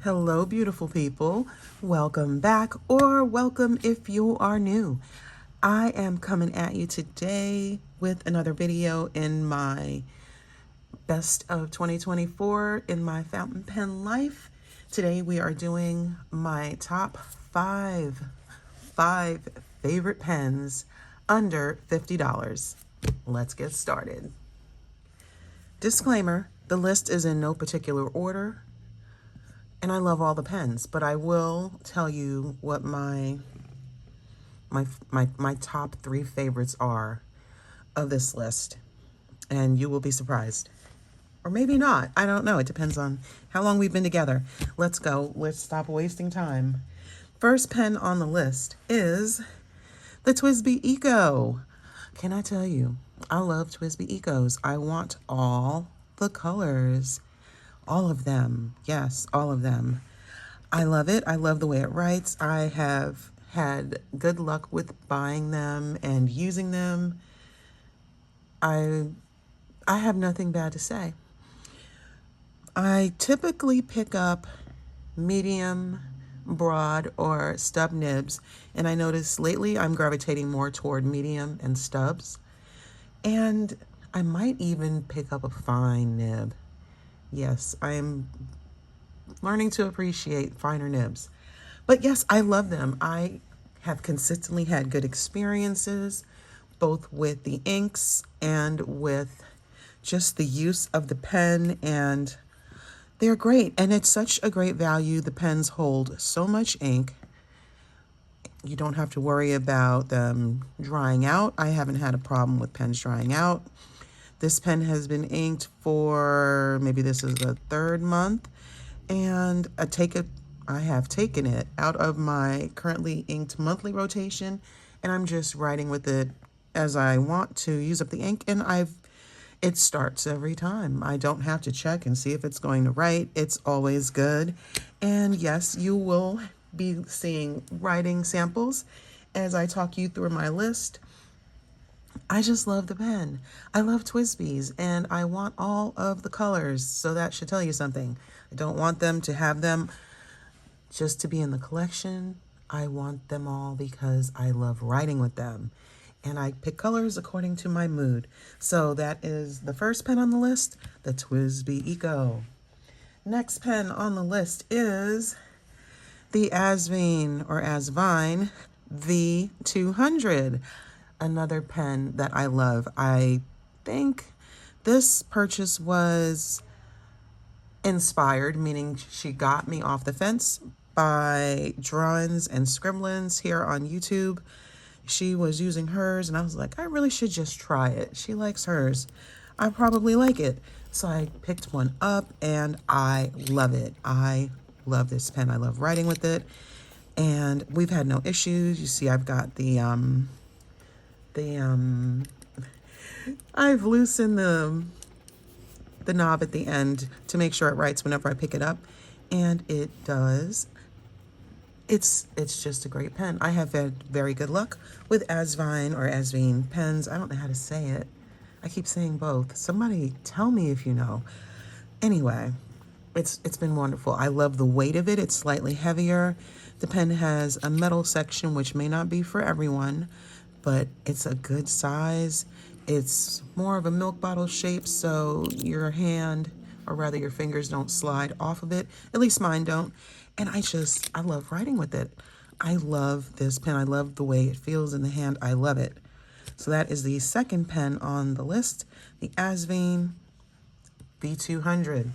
Hello, beautiful people. Welcome back, or welcome if you are new. I am coming at you today with another video in my best of 2024 in my fountain pen life. Today we are doing my top five favorite pens under $50. Let's get started. Disclaimer, the list is in no particular order. And I love all the pens, but I will tell you what my top three favorites are of this list. And you will be surprised. Or maybe not. I don't know. It depends on how long we've been together. Let's go. Let's stop wasting time. First pen on the list is the TWSBI Eco. Can I tell you, I love TWSBI Ecos. I want all the colors. All of them. Yes, all of them. I love it. I love the way it writes. I have had good luck with buying them and using them. I have nothing bad to say. I typically pick up medium, broad, or stub nibs, and I notice lately I'm gravitating more toward medium and stubs. And I might even pick up a fine nib. Yes, I'm learning to appreciate finer nibs. But yes, I love them. I have consistently had good experiences, both with the inks and with just the use of the pen, and they're great. And it's such a great value. The pens hold so much ink. You don't have to worry about them drying out. I haven't had a problem with pens drying out. This pen has been inked for, maybe this is the third month, and I have taken it out of my currently inked monthly rotation, and I'm just writing with it as I want to use up the ink, and it starts every time. I don't have to check and see if it's going to write. It's always good. And yes, you will be seeing writing samples as I talk you through my list. I just love the pen. I love TWSBIs, and I want all of the colors, so that should tell you something. I don't want them to have them just to be in the collection. I want them all because I love writing with them, and I pick colors according to my mood. So that is the first pen on the list, the TWSBI Eco. Next pen on the list is the Asvine V200. Another pen that I love. I think this purchase was inspired, meaning she got me off the fence by drawings and scribblings here on YouTube. She was using hers, and I was like, I really should just try it. She likes hers. I probably like it. So I picked one up, and I love it. I love this pen. I love writing with it, and we've had no issues. You see, I've got I've loosened the knob at the end to make sure it writes whenever I pick it up, and it does. It's just a great pen. I have had very good luck with Asvine pens. I don't know how to say it. I keep saying both. Somebody tell me if you know. Anyway, it's been wonderful. I love the weight of it. It's slightly heavier. The pen has a metal section, which may not be for everyone, but it's a good size. It's more of a milk bottle shape, so your hand, or rather your fingers, don't slide off of it. At least mine don't. And I love writing with it. I love this pen. I love the way it feels in the hand. I love it. So that is the second pen on the list, the Asvine V200.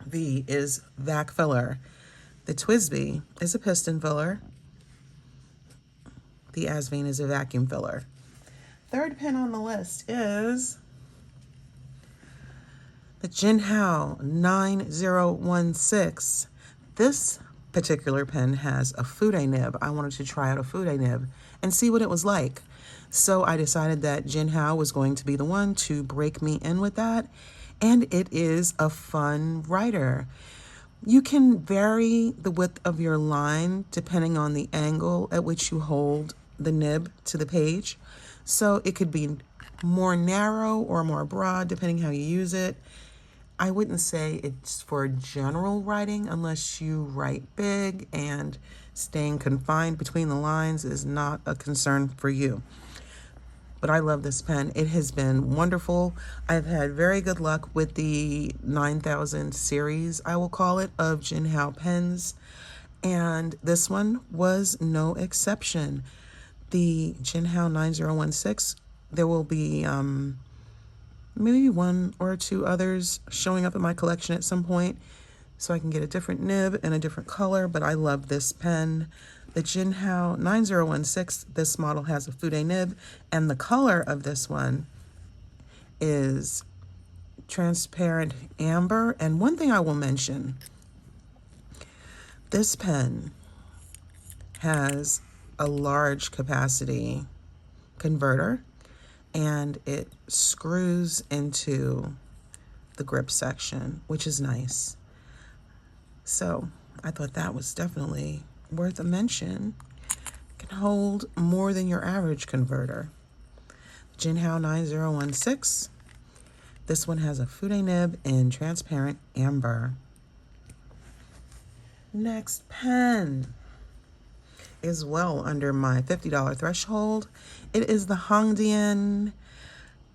V is vac filler. The TWSBI is a piston filler. The Asvine is a vacuum filler. Third pen on the list is the Jinhao 9016. This particular pen has a fude nib. I wanted to try out a fude nib and see what it was like. So I decided that Jinhao was going to be the one to break me in with that. And it is a fun writer. You can vary the width of your line depending on the angle at which you hold the nib to the page. So it could be more narrow or more broad depending how you use it. I wouldn't say it's for general writing unless you write big and staying confined between the lines is not a concern for you. But I love this pen. It has been wonderful. I've had very good luck with the 9000 series, I will call it, of Jinhao pens. And this one was no exception. The Jinhao 9016, there will be maybe one or two others showing up in my collection at some point so I can get a different nib and a different color, but I love this pen. The Jinhao 9016, this model has a Fude nib, and the color of this one is transparent amber. And one thing I will mention, this pen has a large capacity converter, and it screws into the grip section, which is nice. So I thought that was definitely worth a mention. It can hold more than your average converter. Jinhao 9016. This one has a Fude nib in transparent amber. Next pen is well under my $50 threshold. It is the Hongdian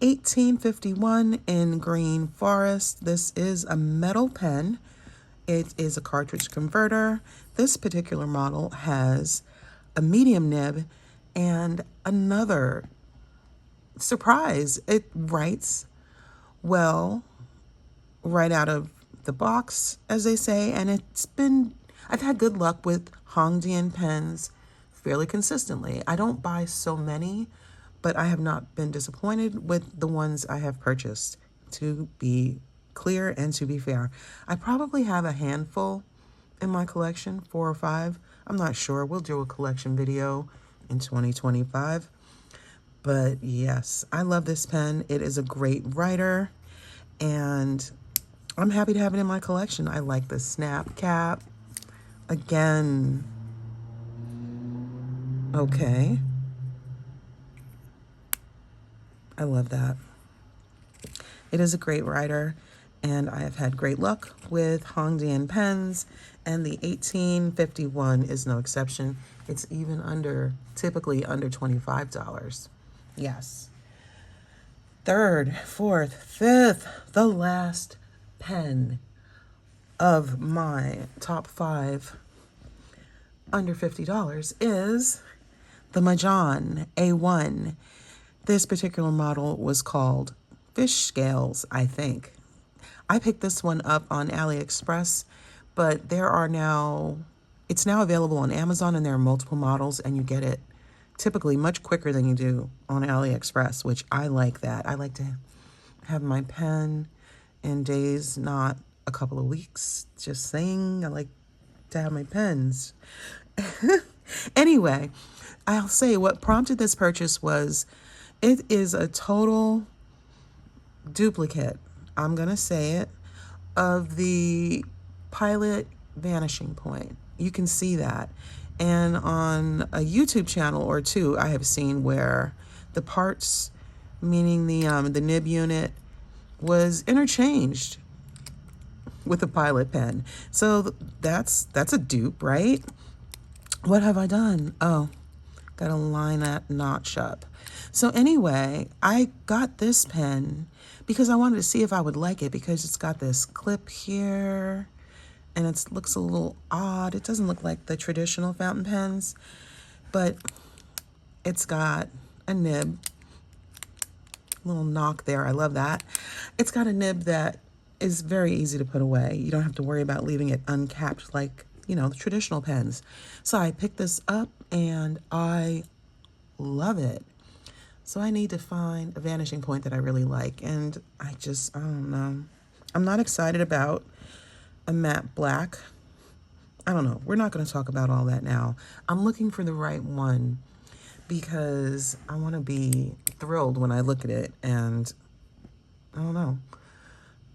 1851 in green forest. This is a metal pen. It is a cartridge converter. This particular model has a medium nib and another surprise. It writes well right out of the box, as they say, and I've had good luck with Hongdian pens fairly consistently. I don't buy so many, but I have not been disappointed with the ones I have purchased, to be clear and to be fair. I probably have a handful in my collection, 4 or 5. I'm not sure. We'll do a collection video in 2025. But yes, I love this pen. It is a great writer, and I'm happy to have it in my collection. I like the snap cap. Again, okay. I love that. It is a great writer, and I have had great luck with Hongdian pens, and the 1851 is no exception. It's even typically under $25. Yes. Third, fourth, fifth, the last pen of my top 5 under $50 is the Majohn A1. This particular model was called Fish Scales, I think. I picked this one up on AliExpress, but it's now available on Amazon, and there are multiple models, and you get it typically much quicker than you do on AliExpress, which I like that. I like to have my pen in days, not a couple of weeks. Just saying, I like to have my pens. Anyway, I'll say what prompted this purchase was it is a total duplicate, I'm going to say it, of the Pilot Vanishing Point. You can see that. And on a YouTube channel or two, I have seen where the parts, meaning the nib unit, was interchanged with the Pilot pen. So that's a dupe, right? What have I done? Oh, got to line that notch up. So anyway, I got this pen because I wanted to see if I would like it, because it's got this clip here and it looks a little odd. It doesn't look like the traditional fountain pens, but it's got a nib, little knock there. I love that. It's got a nib that is very easy to put away. You don't have to worry about leaving it uncapped like, the traditional pens. So I picked this up and I love it. So I need to find a vanishing point that I really like. And I don't know. I'm not excited about a matte black. I don't know. We're not going to talk about all that now. I'm looking for the right one because I want to be thrilled when I look at it. And I don't know.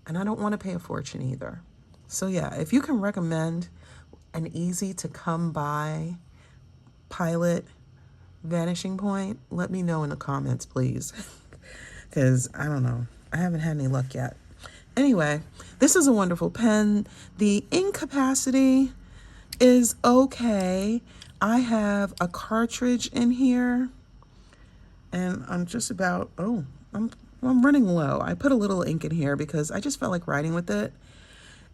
And I don't want to pay a fortune either. So yeah, if you can recommend an easy to come by Pilot vanishing point, let me know in the comments, please. Because I don't know. I haven't had any luck yet. Anyway, this is a wonderful pen. The ink capacity is okay. I have a cartridge in here, and I'm just about, I'm running low. I put a little ink in here because I just felt like writing with it,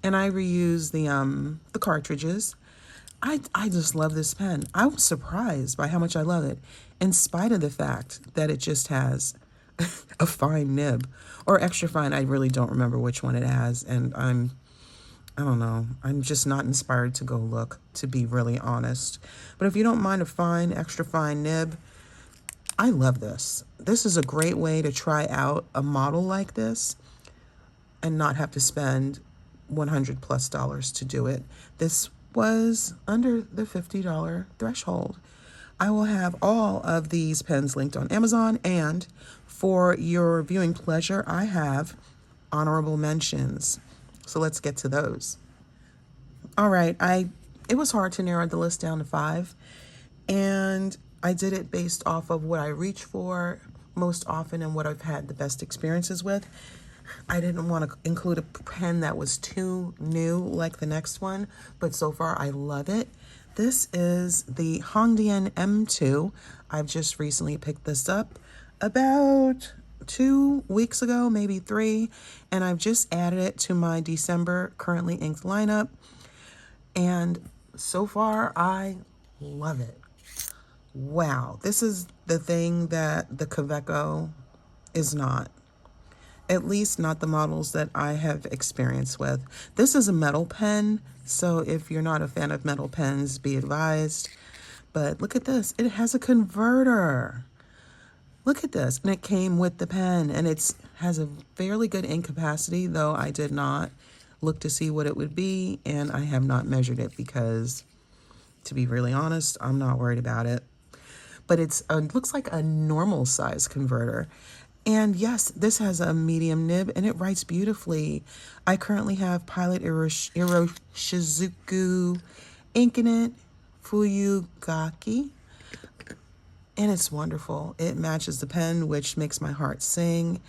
and I reuse the cartridges. I just love this pen. I was surprised by how much I love it, in spite of the fact that it just has a fine nib, or extra fine. I really don't remember which one it has, and I don't know. I'm just not inspired to go look, to be really honest. But if you don't mind a fine, extra fine nib, I love this. This is a great way to try out a model like this and not have to spend $100+ to do it. This was under the $50 threshold. I will have all of these pens linked on Amazon, and for your viewing pleasure, I have honorable mentions. So let's get to those. All right, it was hard to narrow the list down to 5, and I did it based off of what I reach for most often and what I've had the best experiences with. I didn't want to include a pen that was too new like the next one, but so far I love it. This is the Hongdian M2. I've just recently picked this up about 2 weeks ago, maybe 3, and I've just added it to my December currently inked lineup, and so far I love it. Wow, this is the thing that the Kakuno is not. At least not the models that I have experience with. This is a metal pen, so if you're not a fan of metal pens, be advised. But look at this, it has a converter. Look at this, and it came with the pen, and it has a fairly good ink capacity, though I did not look to see what it would be, and I have not measured it because, to be really honest, I'm not worried about it. But it looks like a normal size converter. And yes, this has a medium nib, and it writes beautifully. I currently have Pilot Shizuku ink in it, Fuyugaki, and it's wonderful. It matches the pen, which makes my heart sing,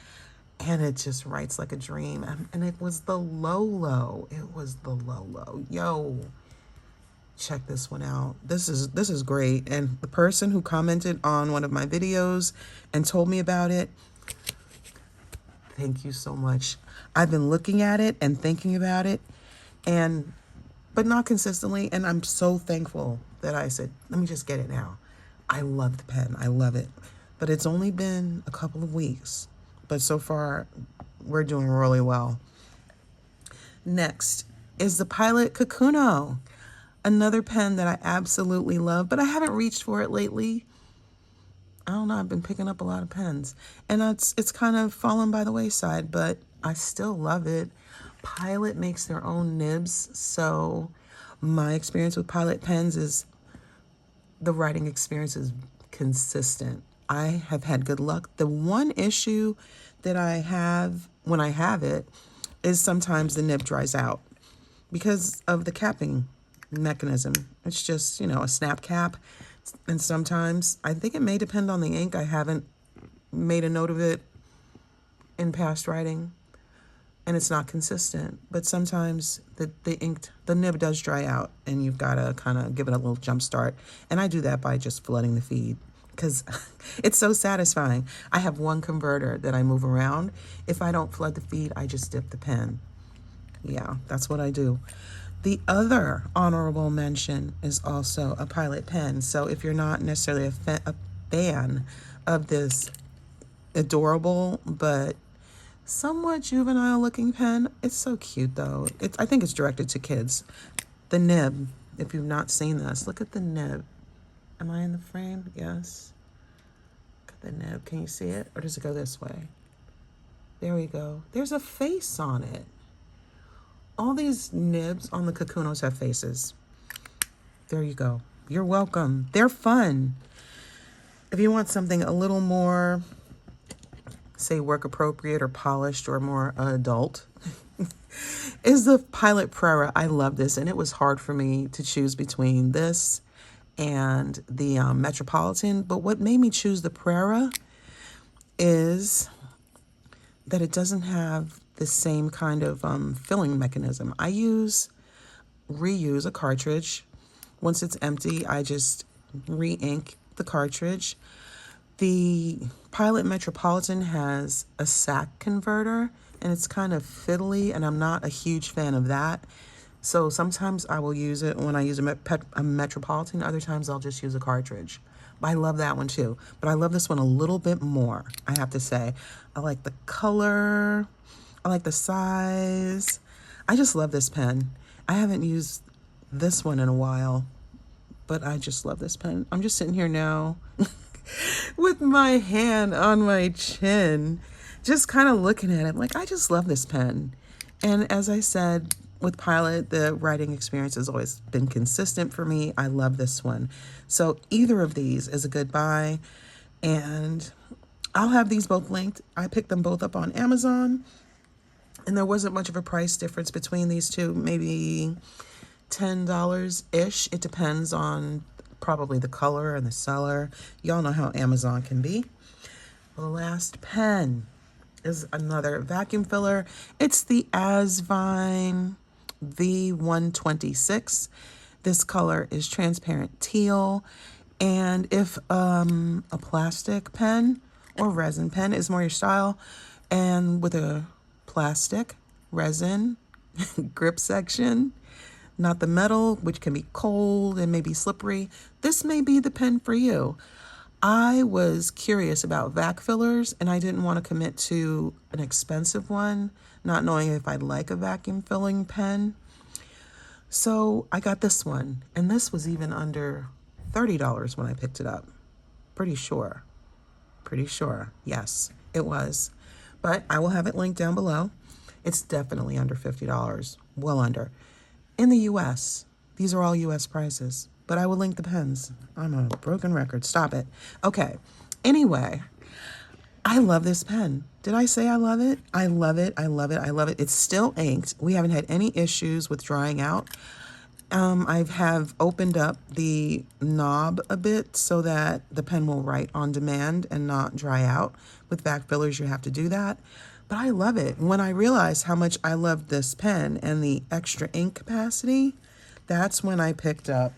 and it just writes like a dream. And it was the low. It was the low. Yo, check this one out. This is great. And the person who commented on one of my videos and told me about it, thank you so much. I've been looking at it and thinking about it, but not consistently, and I'm so thankful that I said, let me just get it now. I love the pen. I love it. But it's only been a couple of weeks, but so far we're doing really well. Next is the Pilot Kakuno, another pen that I absolutely love, but I haven't reached for it lately. I don't know, I've been picking up a lot of pens, and it's kind of fallen by the wayside, but I still love it. Pilot makes their own nibs, so my experience with Pilot pens is the writing experience is consistent. I have had good luck. The one issue that I have when I have it is sometimes the nib dries out because of the capping mechanism. It's just, a snap cap. And sometimes, I think it may depend on the ink. I haven't made a note of it in past writing, and it's not consistent. But sometimes the nib does dry out, and you've got to kind of give it a little jump start. And I do that by just flooding the feed because it's so satisfying. I have one converter that I move around. If I don't flood the feed, I just dip the pen. Yeah, that's what I do. The other honorable mention is also a Pilot pen. So if you're not necessarily a fan of this adorable but somewhat juvenile looking pen, it's so cute though. I think it's directed to kids. The nib, if you've not seen this, look at the nib. Am I in the frame? Yes. Look at the nib. Can you see it? Or does it go this way? There we go. There's a face on it. All these nibs on the Kakunos have faces. There you go. You're welcome. They're fun. If you want something a little more, say, work appropriate or polished or more adult, is the Pilot Prera. I love this, and it was hard for me to choose between this and the Metropolitan. But what made me choose the Prera is that it doesn't have the same kind of filling mechanism. I reuse a cartridge. Once it's empty, I just re-ink the cartridge. The Pilot Metropolitan has a SAC converter, and it's kind of fiddly, and I'm not a huge fan of that. So sometimes I will use it when I use a Metropolitan. Other times I'll just use a cartridge. But I love that one too. But I love this one a little bit more, I have to say. I like the color. I like the size. I just love this pen. I haven't used this one in a while, but I just love this pen. I'm just sitting here now with my hand on my chin, just kind of looking at it. Like, I just love this pen. And as I said, with Pilot, the writing experience has always been consistent for me. I love this one. So either of these is a good buy. And I'll have these both linked. I picked them both up on Amazon. And there wasn't much of a price difference between these two. Maybe $10-ish. It depends on probably the color and the seller. Y'all know how Amazon can be. The last pen is another vacuum filler. It's the Asvine V126. This color is transparent teal. And if a plastic pen or resin pen is more your style, and with a plastic, resin, grip section, not the metal, which can be cold and maybe slippery, this may be the pen for you. I was curious about vac fillers, and I didn't want to commit to an expensive one, not knowing if I'd like a vacuum filling pen. So I got this one, and this was even under $30 when I picked it up. Pretty sure. Yes, it was. But I will have it linked down below. It's definitely under $50, well under. In the US, these are all US prices, but I will link the pens. I'm a broken record. Stop it. Okay. Anyway, I love this pen. Did I say I love it? I love it. It's still inked. We haven't had any issues with drying out. I have opened up the knob a bit so that the pen will write on demand and not dry out. With vac fillers, you have to do that. But I love it. When I realized how much I loved this pen and the extra ink capacity, that's when I picked up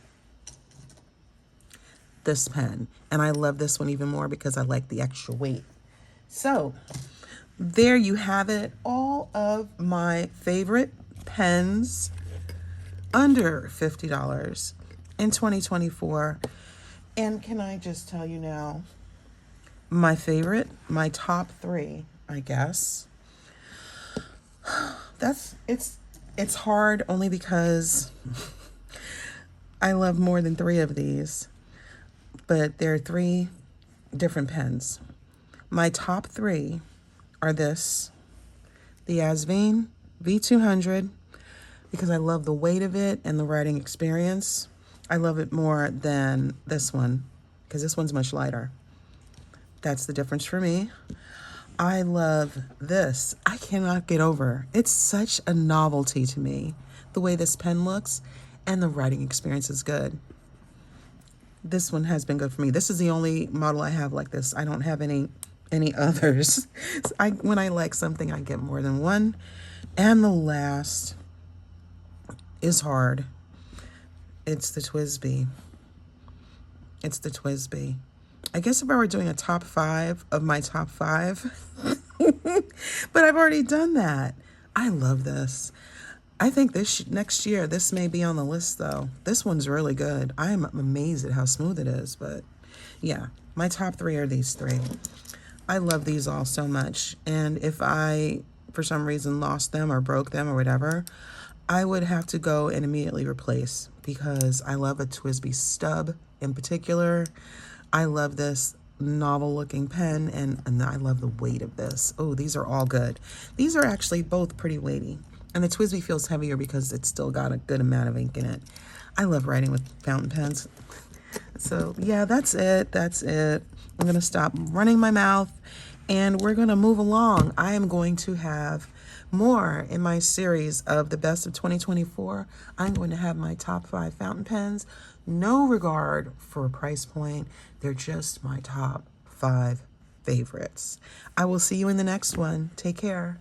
this pen. And I love this one even more because I like the extra weight. So there you have it. All of my favorite pens under $50 in 2024. And can I just tell you now, my top three, I guess. It's hard only because I love more than three of these, but there are three different pens. My top three are the Asvine V200, because I love the weight of it and the writing experience. I love it more than this one because this one's much lighter. That's the difference for me. I love this. I cannot get over. It's such a novelty to me, the way this pen looks, and the writing experience is good. This one has been good for me. This is the only model I have like this. I don't have any others. So when I like something, I get more than one. And the last is hard. It's the TWSBI. I guess if I were doing a top 5 of my top 5, but I've already done that. I love this. I think next year, this may be on the list though. This one's really good. I am amazed at how smooth it is, but yeah, my top 3 are these 3. I love these all so much. And if I, for some reason, lost them or broke them or whatever, I would have to go and immediately replace, because I love a TWSBI stub in particular. I love this novel looking pen, and I love the weight of this. Oh, these are all good. These are actually both pretty weighty, and the TWSBI feels heavier because it's still got a good amount of ink in it. I love writing with fountain pens. So yeah, that's it. I'm going to stop running my mouth, and we're going to move along. I am going to have more in my series of the best of 2024. I'm going to have my top 5 fountain pens. No regard for a price point. They're just my top 5 favorites. I will see you in the next one. Take care.